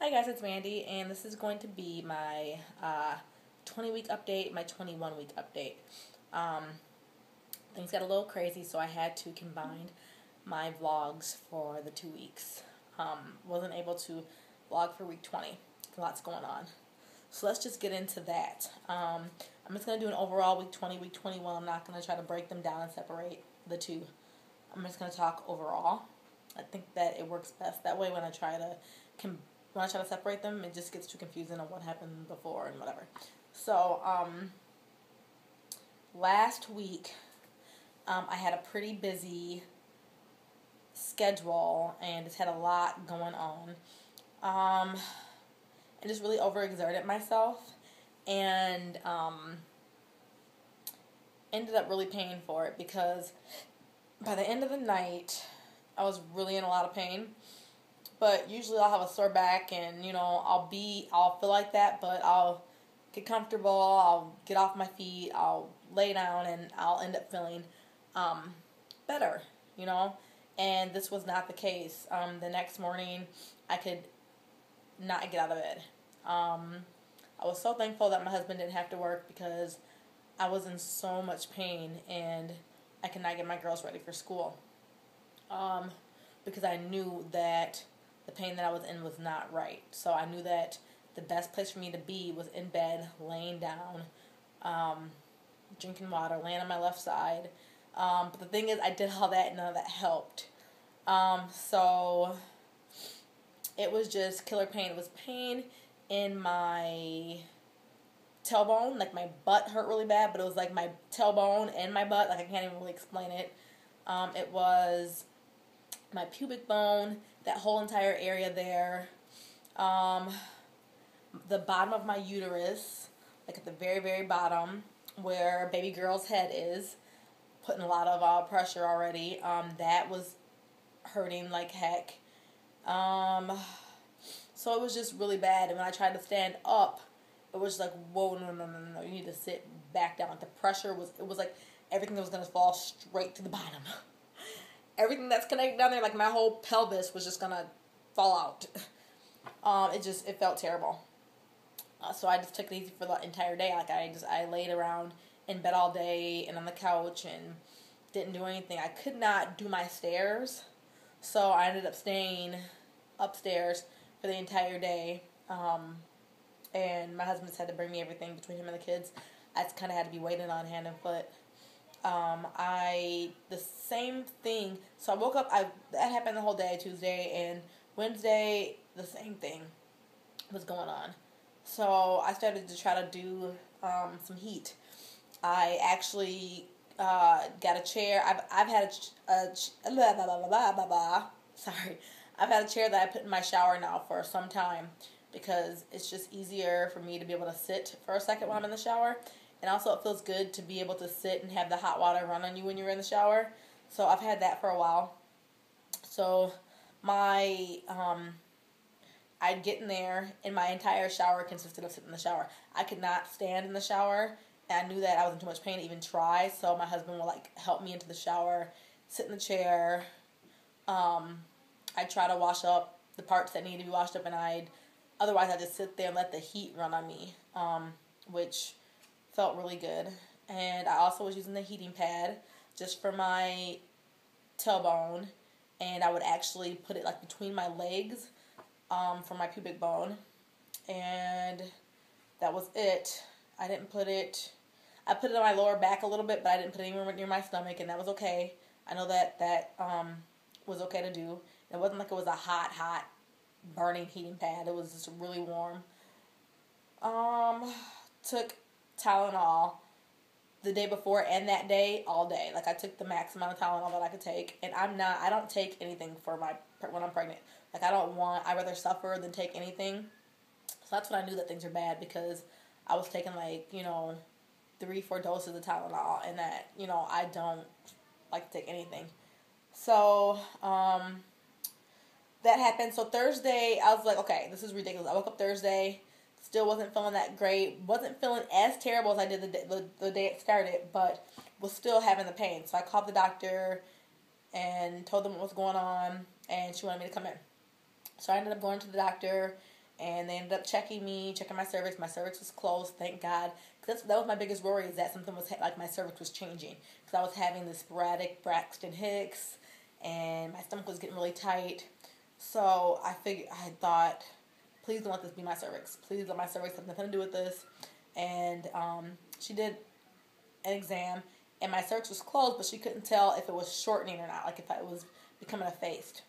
Hi guys, it's Mandy, and this is going to be my 20-week update, my 21-week update. Things got a little crazy, so I had to combine my vlogs for the 2 weeks. Wasn't able to vlog for week 20. Lots going on. So let's just get into that. I'm just going to do an overall week 20, week 21. I'm not going to try to break them down and separate the two. I'm just going to talk overall. I think that it works best that way. When I try to separate them, it just gets too confusing on what happened before and whatever. So, last week, I had a pretty busy schedule and just had a lot going on. And just really overexerted myself and ended up really paying for it because by the end of the night, I was really in a lot of pain. But usually I'll have a sore back and, I'll feel like that, but I'll get comfortable, I'll get off my feet, I'll lay down, and I'll end up feeling better, And this was not the case. The next morning, I could not get out of bed. I was so thankful that my husband didn't have to work because I was in so much pain and I could not get my girls ready for school. Because I knew that the pain that I was in was not right. So I knew that the best place for me to be was in bed, laying down, drinking water, laying on my left side. But the thing is, I did all that and none of that helped. So it was just killer pain. It was pain in my tailbone, like my butt hurt really bad, but it was like my tailbone and my butt, like I can't even really explain it. It was my pubic bone, that whole entire area there, the bottom of my uterus, like at the very, very bottom, where baby girl's head is, putting a lot of pressure already. That was hurting like heck. So it was just really bad, and when I tried to stand up, it was like, whoa, no, you need to sit back down. Like the pressure it was like everything was going to fall straight to the bottom. Everything that's connected down there, like my whole pelvis was just going to fall out. It felt terrible. So I just took it easy for the entire day. Like I laid around in bed all day and on the couch and didn't do anything. I could not do my stairs. So I ended up staying upstairs for the entire day. And my husband just had to bring me everything between him and the kids. I just kind of had to be waiting on hand and foot. The same thing. So I woke up, that happened the whole day, Tuesday, and Wednesday, the same thing was going on. So I started to try to do some heat. I actually got a chair. I've had I've had a chair that I put in my shower now for some time because it's just easier for me to be able to sit for a second while I'm in the shower. And also it feels good to be able to sit and have the hot water run on you when you're in the shower. So I've had that for a while. So I'd get in there, and my entire shower consisted of sitting in the shower. I could not stand in the shower, and I knew that I was in too much pain to even try, so my husband would, help me into the shower, sit in the chair. I'd try to wash up the parts that needed to be washed up, and otherwise I'd just sit there and let the heat run on me, which felt really good. And I also was using the heating pad just for my tailbone, and I would actually put it, between my legs, for my pubic bone, and that was it. I put it on my lower back a little bit, but I didn't put it anywhere near my stomach, and that was okay. I know that was okay to do. It wasn't like it was a hot, burning heating pad. It was just really warm. Took Tylenol the day before and that day, all day. I took the max amount of Tylenol that I could take, and I don't take anything when I'm pregnant. I'd rather suffer than take anything. So that's when I knew that things are bad, because I was taking 3-4 doses of Tylenol, and that, I don't like to take anything. So, that happened. So Thursday, I was like, okay, this is ridiculous. I woke up Thursday, still wasn't feeling that great, wasn't feeling as terrible as I did the day it started, but was still having the pain. So I called the doctor and told them what was going on, and she wanted me to come in. So I ended up going to the doctor, And they ended up checking my cervix. My cervix was closed, thank God. Because that was my biggest worry, is that something was, like, my cervix was changing. Because I was having the sporadic Braxton Hicks, and my stomach was getting really tight. So I thought, please don't let this be my cervix. Please let my cervix have nothing to do with this. And she did an exam, and my cervix was closed, but she couldn't tell if it was shortening or not, like if it was becoming effaced.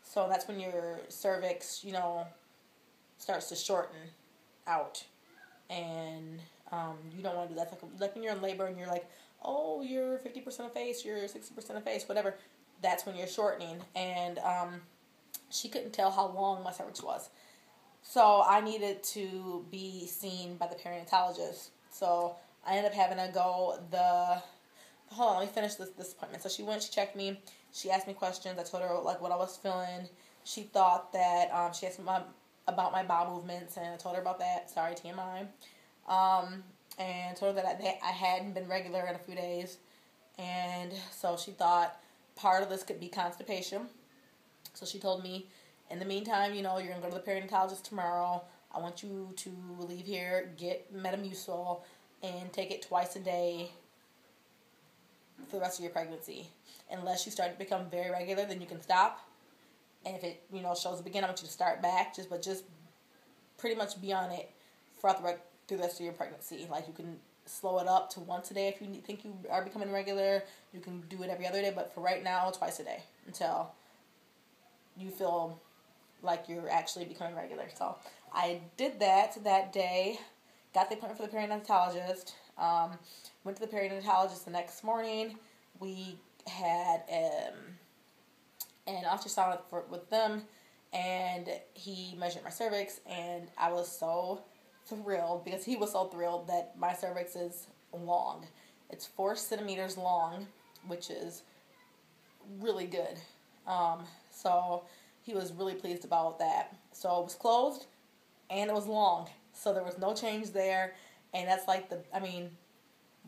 So that's when your cervix, starts to shorten out. And you don't want to do that. It's like when you're in labor and you're like, oh, you're 50% effaced, you're 60% effaced, whatever. That's when you're shortening. And she couldn't tell how long my cervix was. So I needed to be seen by the perinatalogist. So I ended up having to go hold on, let me finish this appointment. So she went, she checked me, she asked me questions. I told her, like, what I was feeling. She thought that, she asked me about my bowel movements, and I told her about that. Sorry, TMI. And told her that I hadn't been regular in a few days. And so she thought part of this could be constipation. So she told me, in the meantime, you're going to go to the perinatalogist tomorrow. I want you to leave here, get Metamucil, and take it twice a day for the rest of your pregnancy. Unless you start to become very regular, then you can stop. And if it, shows up again, I want you to start back. Just pretty much be on it through the rest of your pregnancy. Like, you can slow it up to once a day if you think you are becoming regular. You can do it every other day, but for right now, twice a day until you feel like you're actually becoming regular. So I did that day, got the appointment for the perinatalogist, went to the perinatalogist the next morning. We had an ultrasound with them, and he measured my cervix, and I was so thrilled, because he was so thrilled that my cervix is long. It's 4 centimeters long, which is really good. So he was really pleased about that. So it was closed, and it was long. So there was no change there, and that's like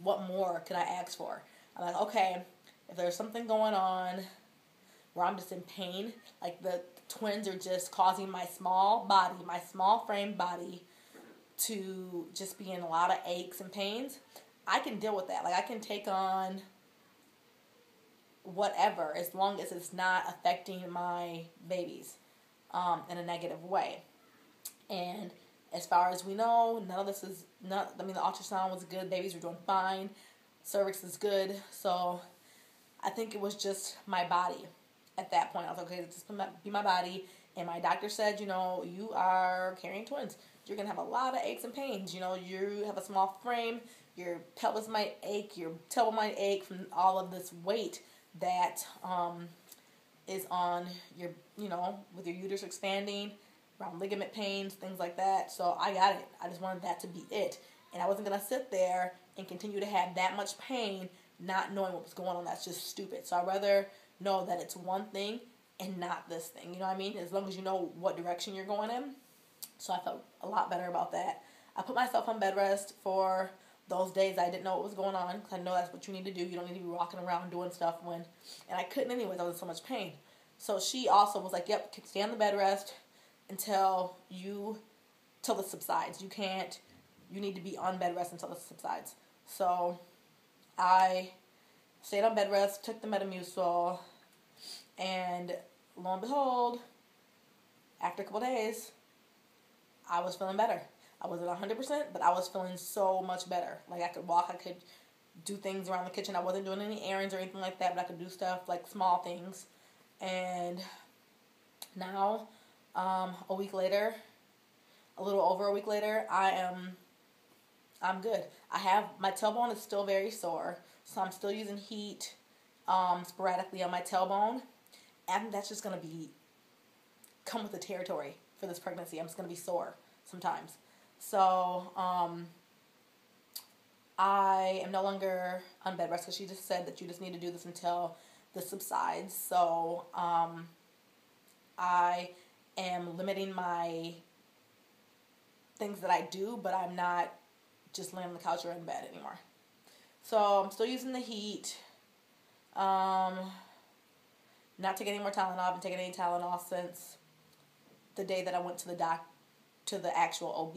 what more could I ask for? I'm like, okay, if there's something going on where I'm just in pain, like the twins are just causing my small frame body to just be in a lot of aches and pains, I can deal with that. Like, I can take on whatever, as long as it's not affecting my babies in a negative way. And as far as we know, none of this is the ultrasound was good, babies were doing fine, cervix is good. So I think it was just my body at that point. I was like, okay, just be my body. And my doctor said, you are carrying twins. You're going to have a lot of aches and pains. You have a small frame, your pelvis might ache, your tailbone might ache from all of this weight that is on your, with your uterus expanding, around ligament pains, things like that. So I got it. I just wanted that to be it. And I wasn't going to sit there and continue to have that much pain not knowing what was going on. That's just stupid. So I'd rather know that it's one thing and not this thing. You know what I mean? As long as you know what direction you're going in. So I felt a lot better about that. I put myself on bed rest for those days I didn't know what was going on, because I know that's what you need to do. You don't need to be walking around doing stuff and I couldn't anyways. I was in so much pain. So she also was like, yep, stay on the bed rest till this subsides. You need to be on bed rest until this subsides. So I stayed on bed rest, took the Metamucil, and lo and behold, after a couple days, I was feeling better. I wasn't 100%, but I was feeling so much better. Like, I could walk, I could do things around the kitchen. I wasn't doing any errands or anything like that, but I could do stuff, like small things. And now, a week later, a little over a week later, I'm good. My tailbone is still very sore, so I'm still using heat sporadically on my tailbone. And that's just going to come with the territory for this pregnancy. I'm just going to be sore sometimes. So, I am no longer on bed rest, because she just said that you just need to do this until this subsides. So, I am limiting my things that I do, but I'm not just laying on the couch or in bed anymore. So, I'm still using the heat. Not taking any more Tylenol. I've been taking any Tylenol since the day that I went to the to the actual OB,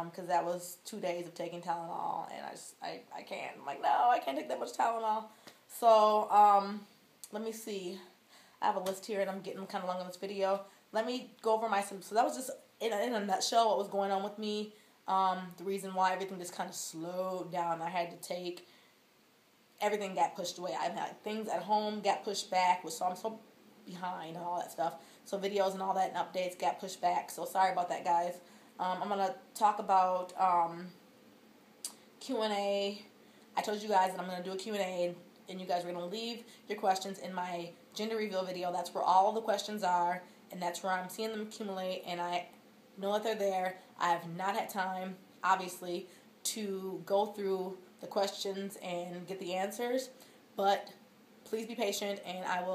because that was 2 days of taking Tylenol, and I can't. I'm like, no, I can't take that much Tylenol. So, let me see. I have a list here, and I'm getting kind of long on this video. Let me go over my symptoms. So that was just, in a nutshell, what was going on with me. The reason why everything just kind of slowed down. I had to take, everything got pushed away. I had things at home got pushed back, so I'm so behind and all that stuff. So videos and all that and updates got pushed back. So sorry about that, guys. I'm going to talk about Q&A. I told you guys that I'm going to do a Q&A, and you guys are going to leave your questions in my gender reveal video. That's where all the questions are, and that's where I'm seeing them accumulate, and I know that they're there. I have not had time, obviously, to go through the questions and get the answers, but please be patient, and I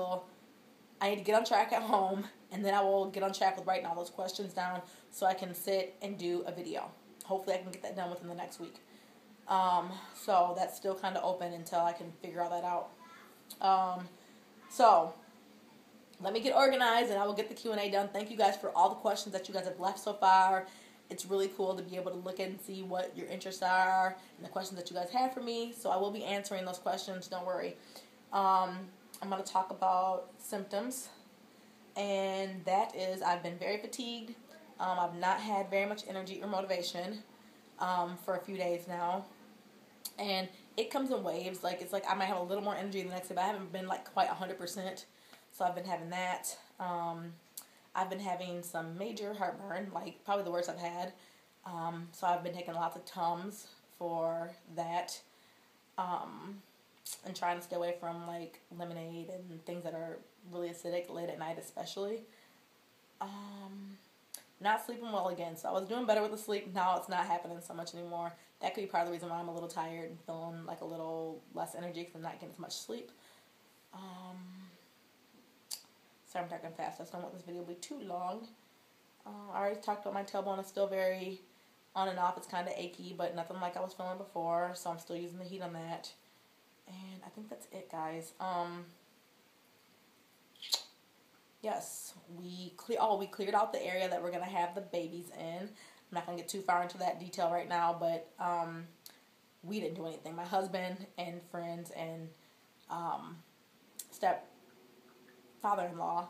need to get on track at home, and then I will get on track with writing all those questions down so I can sit and do a video. Hopefully I can get that done within the next week. So that's still kind of open until I can figure all that out. So let me get organized, and I will get the Q&A done. Thank you guys for all the questions that you guys have left so far. It's really cool to be able to look and see what your interests are and the questions that you guys have for me. So I will be answering those questions. Don't worry. I'm going to talk about symptoms, and that is I've been very fatigued. I've not had very much energy or motivation for a few days now, and it comes in waves. Like, it's like I might have a little more energy the next day, but I haven't been like quite 100%. So I've been having that. I've been having some major heartburn, like probably the worst I've had. So I've been taking lots of Tums for that, and trying to stay away from like lemonade and things that are really acidic late at night, especially. Not sleeping well again. So I was doing better with the sleep. Now it's not happening so much anymore. That could be part of the reason why I'm a little tired and feeling like a little less energy because I'm not getting as much sleep. Sorry, I'm talking fast. I just don't want this video to be too long. I already talked about my tailbone. It's still very on and off. It's kind of achy, but nothing like I was feeling before. So I'm still using the heat on that. And I think that's it, guys. Yes, we cleared out the area that we're going to have the babies in. I'm not going to get too far into that detail right now, but we didn't do anything. My husband and friends and stepfather-in-law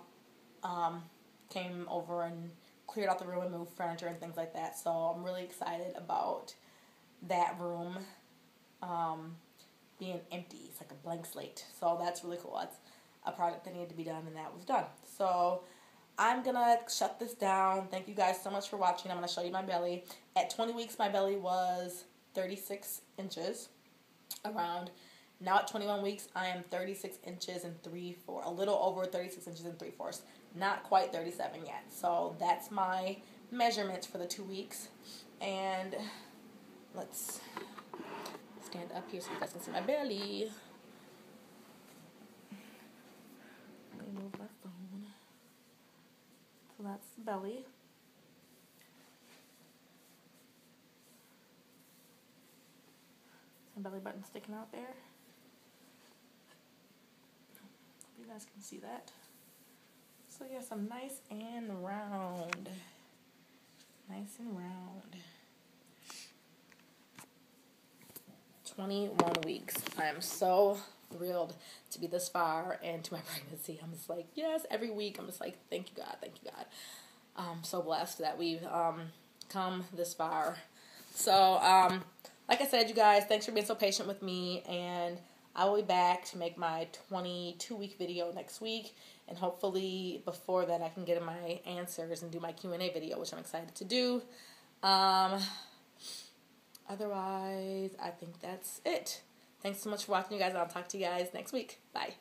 came over and cleared out the room and moved furniture and things like that. So I'm really excited about that room being empty. It's like a blank slate. So that's really cool. That's a project that needed to be done, and that was done. So I'm going to shut this down. Thank you guys so much for watching. I'm going to show you my belly. At 20 weeks, my belly was 36 inches around. Now at 21 weeks, I am 36 inches and 3/4, a little over 36 inches and 3/4. Not quite 37 yet. So that's my measurements for the 2 weeks. And let's stand up here so you guys can see my belly. Let me move my phone. So that's the belly. Some belly button sticking out there. Hope you guys can see that. So yes, I'm nice and round. Nice and round. 21 weeks. I am so thrilled to be this far into my pregnancy. I'm just like, yes, every week I'm just like, thank you God, thank you God. I'm so blessed that we've come this far. So, like I said, you guys, thanks for being so patient with me, and I will be back to make my 22-week video next week, and hopefully before that I can get in my answers and do my Q&A video, which I'm excited to do. Otherwise, I think that's it. Thanks so much for watching, you guys. I'll talk to you guys next week. Bye.